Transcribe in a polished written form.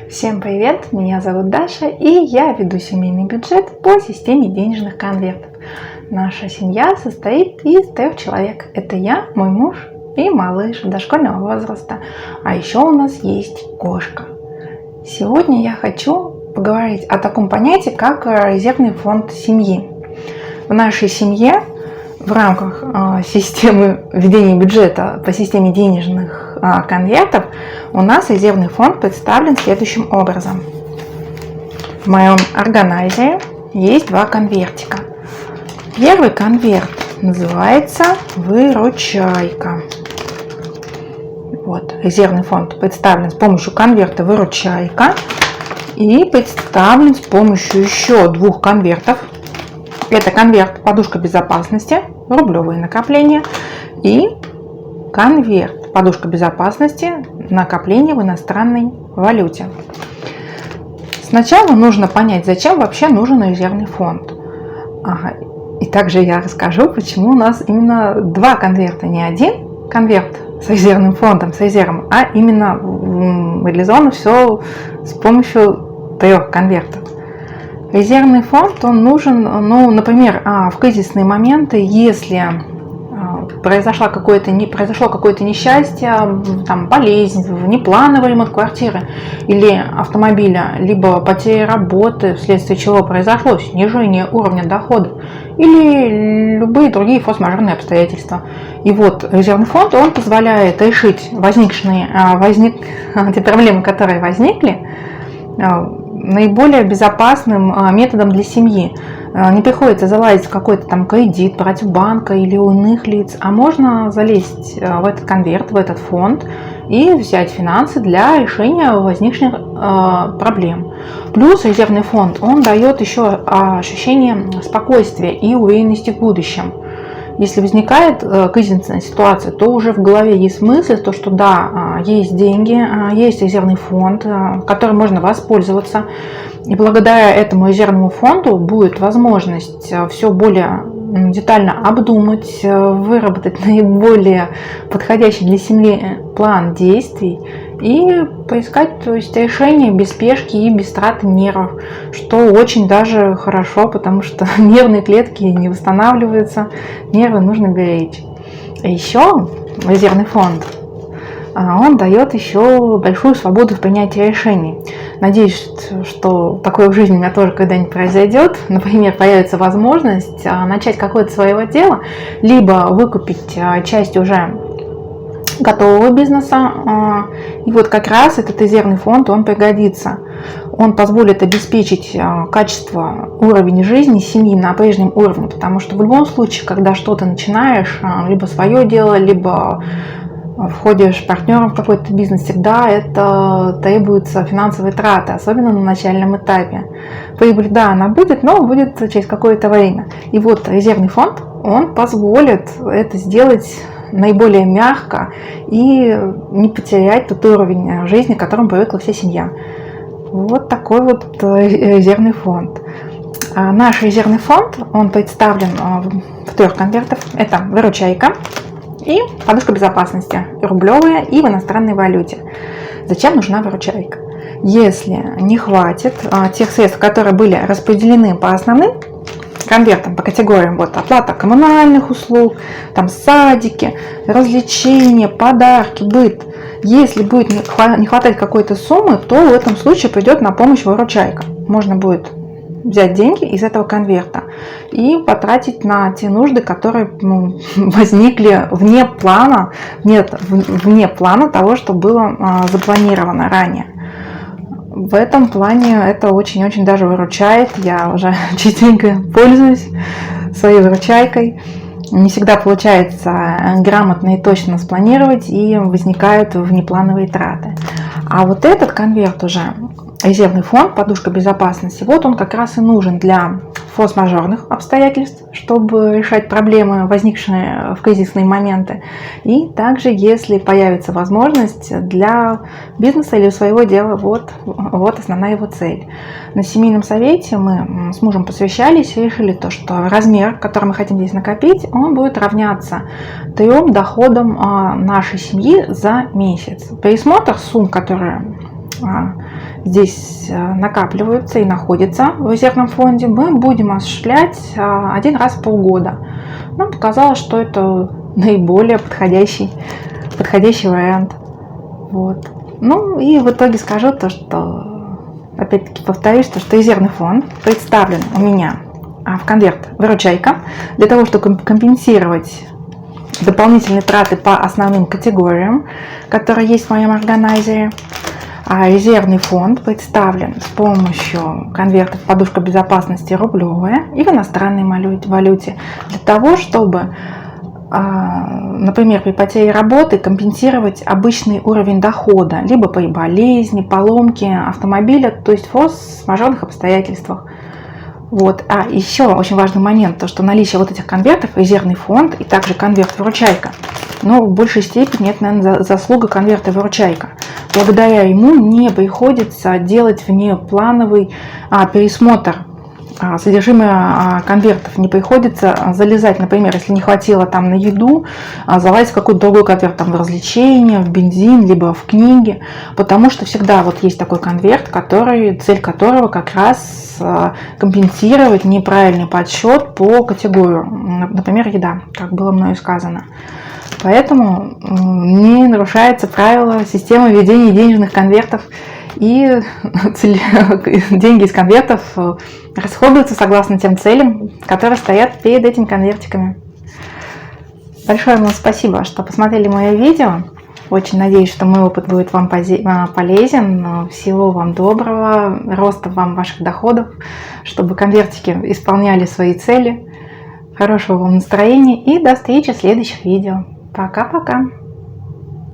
Всем привет! Меня зовут Даша, и я веду семейный бюджет по системе денежных конвертов. Наша семья состоит из 3 человек. Это я, мой муж и малыш дошкольного возраста. А еще у нас есть кошка. Сегодня я хочу поговорить о таком понятии, как резервный фонд семьи. В нашей семье в рамках системы ведения бюджета по системе денежных конвертов у нас резервный фонд представлен следующим образом. В моем органайзере есть 2 конвертика. Первый конверт называется «Выручайка». Вот, резервный фонд представлен с помощью конверта «Выручайка» и представлен с помощью еще 2 конвертов. Это конверт «Подушка безопасности», рублевые накопления, и конверт «Подушка безопасности», накопления в иностранной валюте. Сначала нужно понять, зачем вообще нужен резервный фонд. И также я расскажу, почему у нас именно 2 конверта, не один конверт с резервным фондом, с резервом, а именно реализовано все с помощью 3 конвертов. Резервный фонд, он нужен, например, в кризисные моменты, если произошло какое-то несчастье, болезнь, внеплановый ремонт квартиры или автомобиля, либо потеря работы, вследствие чего произошло снижение уровня дохода, или любые другие форс-мажорные обстоятельства. И вот резервный фонд, он позволяет решить те проблемы, которые возникли, наиболее безопасным методом для семьи. Не приходится залазить в какой-то кредит, брать у банка или у иных лиц, а можно залезть в этот конверт, в этот фонд и взять финансы для решения возникших проблем. Плюс резервный фонд, он дает еще ощущение спокойствия и уверенности в будущем. Если возникает кризисная ситуация, то уже в голове есть мысль, что да, есть деньги, есть резервный фонд, которым можно воспользоваться. И благодаря этому резервному фонду будет возможность все более детально обдумать, выработать наиболее подходящий для семьи план действий и поискать решение без спешки и без траты нервов, что очень даже хорошо, потому что нервные клетки не восстанавливаются, нервы нужно беречь. А еще резервный фонд, он дает еще большую свободу в принятии решений. Надеюсь, что такое в жизни у меня тоже когда-нибудь произойдет. Например, появится возможность начать какое-то свое дело, либо выкупить часть уже готового бизнеса. И вот как раз этот резервный фонд, он пригодится. Он позволит обеспечить качество, уровень жизни семьи на прежнем уровне. Потому что в любом случае, когда что-то начинаешь, либо свое дело, либо входишь партнером в какой-то бизнес, всегда это требуется финансовые траты, особенно на начальном этапе. Прибыль, да, она будет, но будет через какое-то время. И вот резервный фонд, он позволит это сделать наиболее мягко и не потерять тот уровень жизни, к которому привыкла вся семья. Вот такой вот резервный фонд. Наш резервный фонд, он представлен в 3 конвертах. Это выручайка и подушка безопасности, и рублевая, и в иностранной валюте. Зачем нужна выручайка? Если не хватит тех средств, которые были распределены по основным конвертам, по категориям, оплата коммунальных услуг, садики, развлечения, подарки, быт. Если будет не хватать какой-то суммы, то в этом случае придет на помощь выручайка. Можно будет взять деньги из этого конверта и потратить на те нужды, которые возникли вне плана того, что было запланировано ранее. В этом плане это очень-очень даже выручает. Я уже частенько пользуюсь своей выручайкой. Не всегда получается грамотно и точно спланировать, и возникают внеплановые траты. А вот этот конверт уже, резервный фонд, подушка безопасности, вот он как раз и нужен для форс-мажорных обстоятельств, чтобы решать проблемы, возникшие в кризисные моменты. И также, если появится возможность для бизнеса или своего дела, вот основная его цель. На семейном совете мы с мужем посвящались и решили что размер, который мы хотим здесь накопить, он будет равняться 3 доходам нашей семьи за месяц. Пересмотр сумм, которые здесь накапливаются и находятся в резервном фонде, мы будем осуществлять один раз в полгода. Нам показалось, что это наиболее подходящий вариант. Вот. Ну и в итоге скажу то, что, опять-таки повторюсь, что резервный фонд представлен у меня в конверт выручайка для того, чтобы компенсировать дополнительные траты по основным категориям, которые есть в моем органайзере. А резервный фонд представлен с помощью конвертов подушка безопасности рублевая и в иностранной валюте для того, чтобы, например, при потере работы компенсировать обычный уровень дохода, либо при болезни, поломке автомобиля, то есть форс-мажорных обстоятельствах. Вот. А еще очень важный момент, то что наличие вот этих конвертов, резервный фонд и также конверт выручайка, но в большей степени это, наверное, заслуга конверта выручайка. Благодаря ему не приходится делать внеплановый пересмотр содержимое конвертов, не приходится залезать, например, если не хватило там на еду, залазить в какой-то другой конверт, там в развлечения, в бензин, либо в книги, потому что всегда вот есть такой конверт, цель которого как раз компенсировать неправильный подсчет по категорию, например, еда, как было мною сказано. Поэтому не нарушается правило системы ведения денежных конвертов, и деньги из конвертов расходуются согласно тем целям, которые стоят перед этими конвертиками. Большое вам спасибо, что посмотрели мое видео. Очень надеюсь, что мой опыт будет вам полезен. Всего вам доброго, роста вам ваших доходов, чтобы конвертики исполняли свои цели. Хорошего вам настроения и до встречи в следующих видео. Пока-пока!